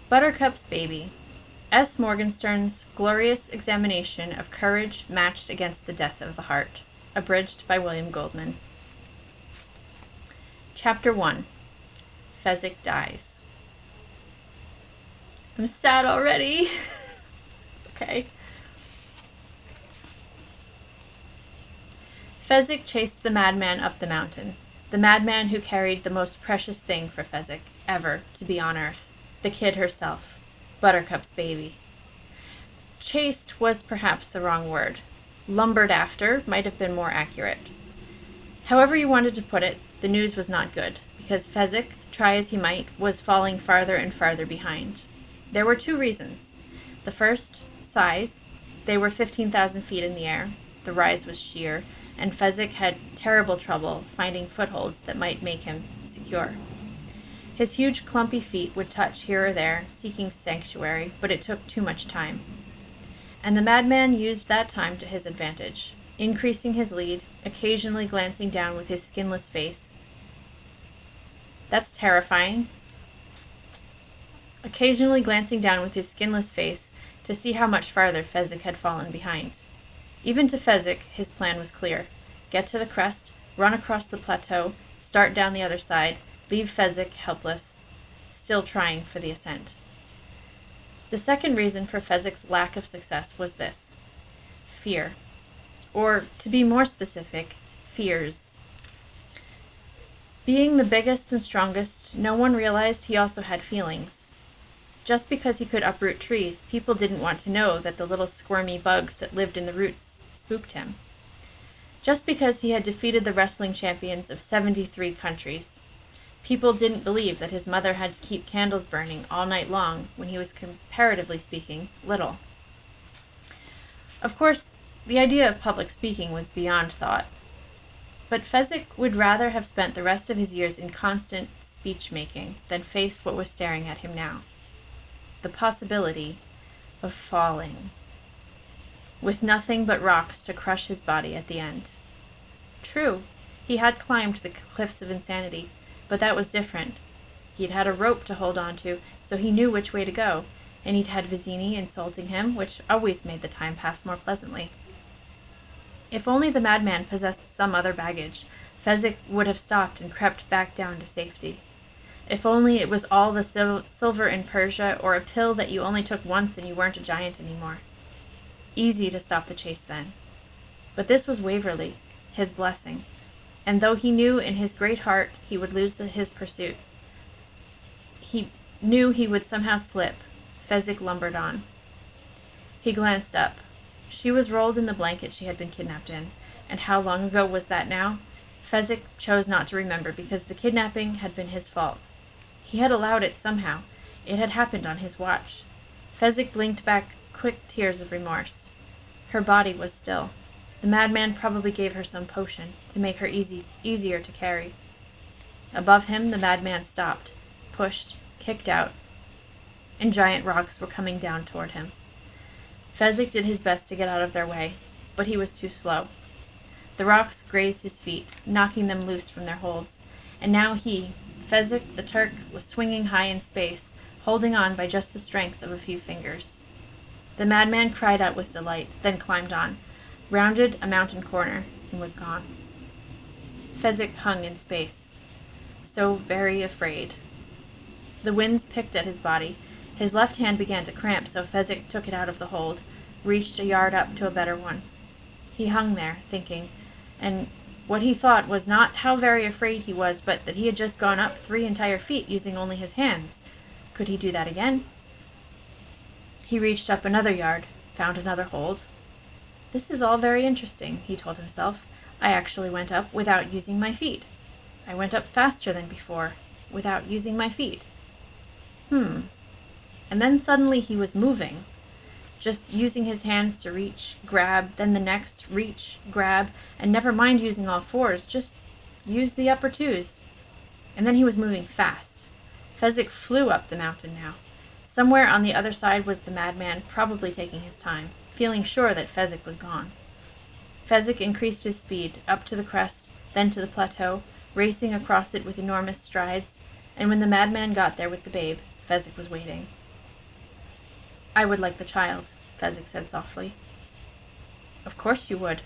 Buttercup's Baby. S. Morgenstern's glorious examination of courage matched against the death of the heart. Abridged by William Goldman. Chapter 1. Fezzik dies. I'm sad already. Okay. Fezzik chased the madman up the mountain. The madman who carried the most precious thing for Fezzik ever to be on earth. The kid herself. Buttercup's baby. Chased was perhaps the wrong word. Lumbered after might have been more accurate. However you wanted to put it, the news was not good, because Fezzik, try as he might, was falling farther and farther behind. There were two reasons. The first, size. They were 15,000 feet in the air. The rise was sheer, and Fezzik had terrible trouble finding footholds that might make him secure. His huge clumpy feet would touch here or there, seeking sanctuary, but it took too much time. And the madman used that time to his advantage, increasing his lead, occasionally glancing down with his skinless face. That's terrifying. Occasionally glancing down with his skinless face to see how much farther Fezzik had fallen behind. Even to Fezzik, his plan was clear. Get to the crest, run across the plateau, start down the other side, leave Fezzik helpless, still trying for the ascent. The second reason for Fezzik's lack of success was this: fear. Or, to be more specific, fears. Being the biggest and strongest, no one realized he also had feelings. Just because he could uproot trees, people didn't want to know that the little squirmy bugs that lived in the roots spooked him. Just because he had defeated the wrestling champions of 73 countries, people didn't believe that his mother had to keep candles burning all night long when he was, comparatively speaking, little. Of course, the idea of public speaking was beyond thought. But Fezzik would rather have spent the rest of his years in constant speech-making than face what was staring at him now. The possibility of falling, with nothing but rocks to crush his body at the end. True, he had climbed the cliffs of insanity, but that was different. He'd had a rope to hold on to, so he knew which way to go, and he'd had Vizzini insulting him, which always made the time pass more pleasantly. If only the madman possessed some other baggage, Fezzik would have stopped and crept back down to safety. If only it was all the silver in Persia, or a pill that you only took once and you weren't a giant anymore. Easy to stop the chase then. But this was Waverley, his blessing, and though he knew in his great heart he would lose his pursuit, he knew he would somehow slip, Fezzik lumbered on. He glanced up. She was rolled in the blanket she had been kidnapped in, and how long ago was that now? Fezzik chose not to remember, because the kidnapping had been his fault. He had allowed it somehow. It had happened on his watch. Fezzik blinked back quick tears of remorse. Her body was still. The madman probably gave her some potion to make her easier to carry. Above him, the madman stopped, pushed, kicked out, and giant rocks were coming down toward him. Fezzik did his best to get out of their way, but he was too slow. The rocks grazed his feet, knocking them loose from their holds, and now he, Fezzik the Turk, was swinging high in space, holding on by just the strength of a few fingers. The madman cried out with delight, then climbed on, rounded a mountain corner, and was gone. Fezzik hung in space, so very afraid. The winds picked at his body. His left hand began to cramp, so Fezzik took it out of the hold, reached a yard up to a better one. He hung there, thinking, and what he thought was not how very afraid he was, but that he had just gone up 3 entire feet using only his hands. Could he do that again? He reached up another yard, found another hold. This is all very interesting, he told himself. I actually went up without using my feet. I went up faster than before, without using my feet. And then suddenly he was moving, just using his hands to reach, grab, then the next, reach, grab, and never mind using all fours, just use the upper twos. And then he was moving fast. Fezzik flew up the mountain now. Somewhere on the other side was the madman, probably taking his time, feeling sure that Fezzik was gone. Fezzik increased his speed, up to the crest, then to the plateau, racing across it with enormous strides, and when the madman got there with the babe, Fezzik was waiting. I would like the child, Fezzik said softly. Of course you would.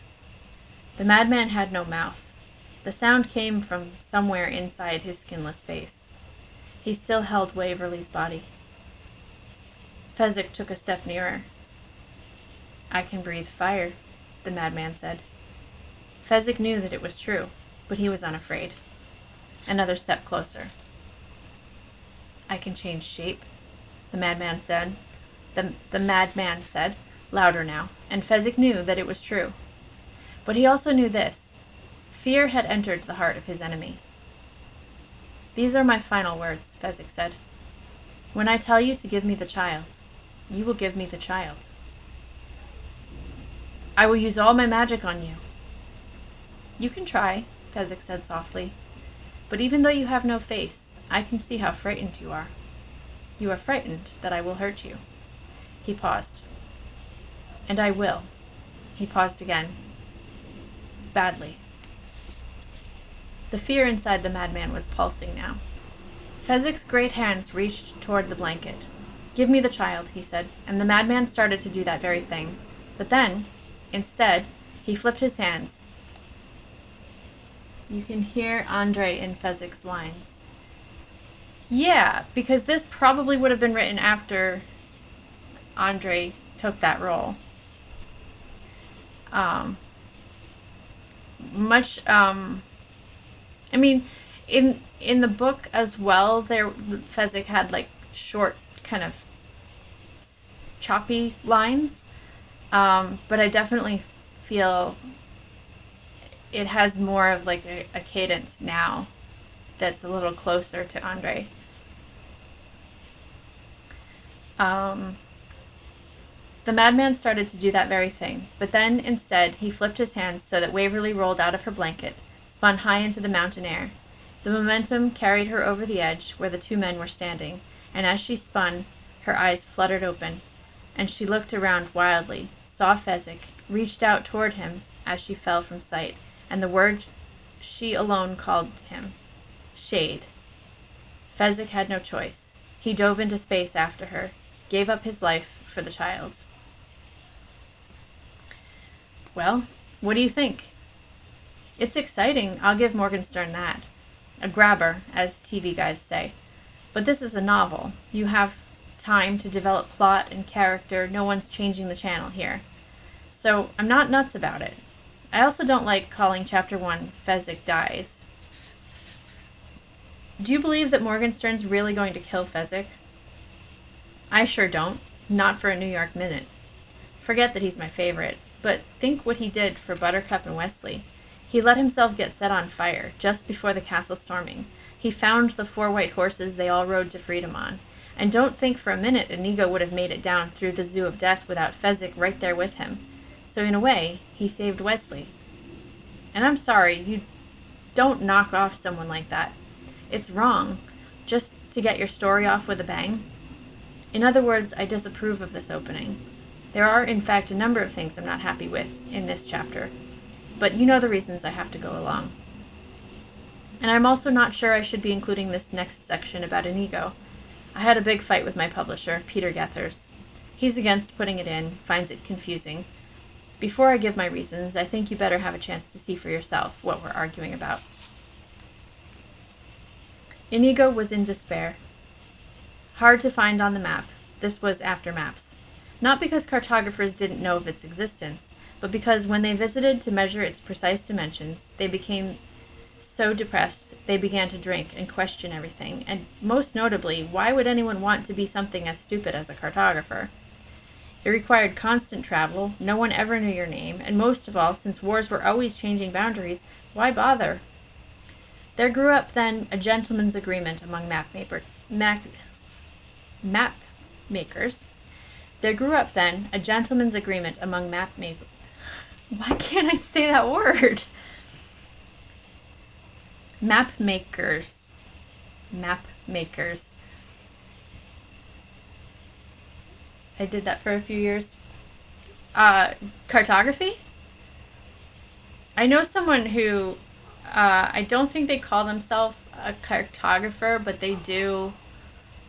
The madman had no mouth. The sound came from somewhere inside his skinless face. He still held Waverly's body. Fezzik took a step nearer. I can breathe fire, the madman said. Fezzik knew that it was true, but he was unafraid. Another step closer. I can change shape, the madman said. The madman said, louder now, and Fezzik knew that it was true. But he also knew this. Fear had entered the heart of his enemy. These are my final words, Fezzik said. When I tell you to give me the child, you will give me the child. I will use all my magic on you. You can try, Fezzik said softly. But even though you have no face, I can see how frightened you are. You are frightened that I will hurt you. He paused. And I will. He paused again. Badly. The fear inside the madman was pulsing now. Fezzik's great hands reached toward the blanket. Give me the child, he said, and the madman started to do that very thing. But then, instead, he flipped his hands. You can hear Andre in Fezzik's lines. Yeah, because this probably would have been written after Andre took that role. I mean, in the book as well, Fezzik had like short, kind of choppy lines, but I definitely feel it has more of like a cadence now that's a little closer to Andre. The madman started to do that very thing, but then, instead, he flipped his hands so that Waverly rolled out of her blanket, spun high into the mountain air. The momentum carried her over the edge where the two men were standing, and as she spun, her eyes fluttered open, and she looked around wildly, saw Fezzik, reached out toward him as she fell from sight, and the word she alone called him, Shade. Fezzik had no choice. He dove into space after her, gave up his life for the child. Well, what do you think? It's exciting, I'll give Morgenstern that. A grabber, as TV guys say. But this is a novel. You have time to develop plot and character. No one's changing the channel here. So I'm not nuts about it. I also don't like calling Chapter 1 Fezzik Dies. Do you believe that Morgenstern's really going to kill Fezzik? I sure don't. Not for a New York minute. Forget that he's my favorite, but think what he did for Buttercup and Wesley. He let himself get set on fire just before the castle storming. He found the 4 white horses they all rode to freedom on. And don't think for a minute Inigo would have made it down through the Zoo of Death without Fezzik right there with him. So in a way, he saved Wesley. And I'm sorry, you don't knock off someone like that. It's wrong, just to get your story off with a bang. In other words, I disapprove of this opening. There are, in fact, a number of things I'm not happy with in this chapter, but you know the reasons I have to go along. And I'm also not sure I should be including this next section about Inigo. I had a big fight with my publisher, Peter Gethers. He's against putting it in, finds it confusing. Before I give my reasons, I think you better have a chance to see for yourself what we're arguing about. Inigo was in despair. Hard to find on the map. This was after maps. Not because cartographers didn't know of its existence, but because when they visited to measure its precise dimensions, they became so depressed they began to drink and question everything, and most notably, why would anyone want to be something as stupid as a cartographer? It required constant travel, no one ever knew your name, and most of all, since wars were always changing boundaries, why bother? There grew up then a gentleman's agreement among map makers. There grew up then a gentleman's agreement among map makers. Why can't I say that word? Map makers. I did that for a few years. Cartography? I know someone who, I don't think they call themselves a cartographer, but they do,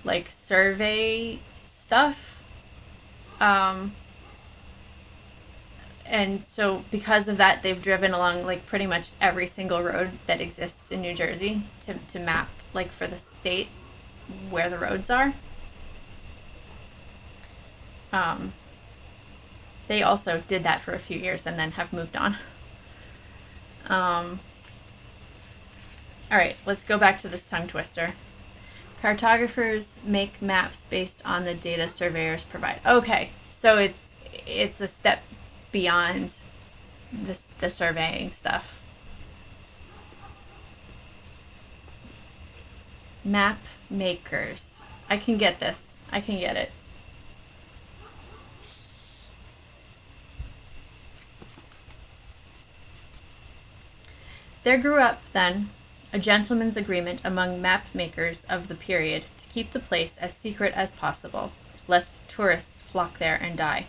like, survey stuff. Um, and so because of that, they've driven along like pretty much every single road that exists in New Jersey to map like for the state where the roads are. Um, they also did that for a few years and then have moved on. All right, let's go back to this tongue twister. Cartographers make maps based on the data surveyors provide. Okay, so it's a step beyond the surveying stuff. Map makers. I can get this. I can get it. There grew up, then, a gentleman's agreement among map makers of the period to keep the place as secret as possible, lest tourists flock there and die.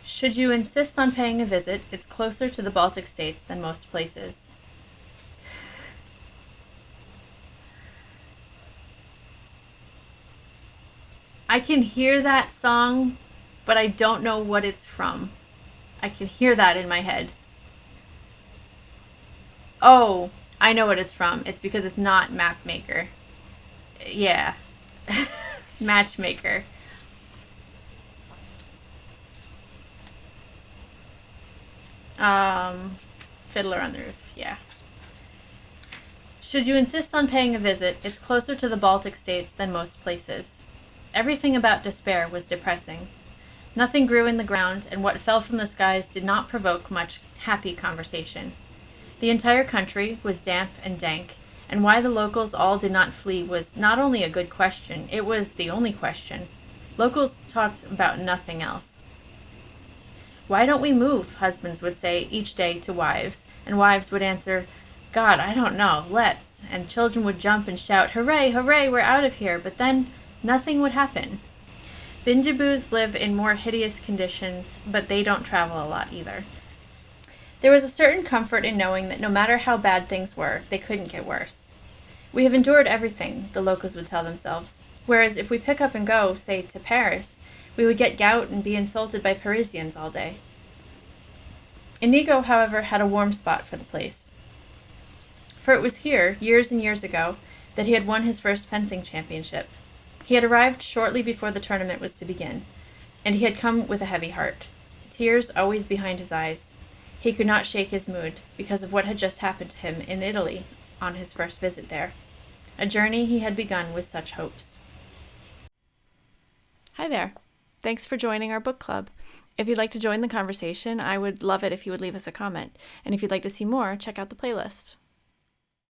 Should you insist on paying a visit, it's closer to the Baltic states than most places. I can hear that song, but I don't know what it's from. I can hear that in my head. Oh, I know what it's from. It's because it's not map maker. Yeah. Matchmaker. Fiddler on the Roof. Yeah. Should you insist on paying a visit, it's closer to the Baltic states than most places. Everything about despair was depressing. Nothing grew in the ground, and what fell from the skies did not provoke much happy conversation. The entire country was damp and dank, and why the locals all did not flee was not only a good question, it was the only question. Locals talked about nothing else. Why don't we move, husbands would say each day to wives, and wives would answer, God, I don't know, let's. And children would jump and shout, hooray, hooray, we're out of here, but then nothing would happen. Binjaboos live in more hideous conditions, but they don't travel a lot either. There was a certain comfort in knowing that no matter how bad things were, they couldn't get worse. We have endured everything, the locals would tell themselves, whereas if we pick up and go, say, to Paris, we would get gout and be insulted by Parisians all day. Inigo, however, had a warm spot for the place. For it was here, years and years ago, that he had won his first fencing championship. He had arrived shortly before the tournament was to begin, and he had come with a heavy heart, tears always behind his eyes. He could not shake his mood because of what had just happened to him in Italy on his first visit there, a journey he had begun with such hopes. Hi there. Thanks for joining our book club. If you'd like to join the conversation, I would love it if you would leave us a comment. And if you'd like to see more, check out the playlist.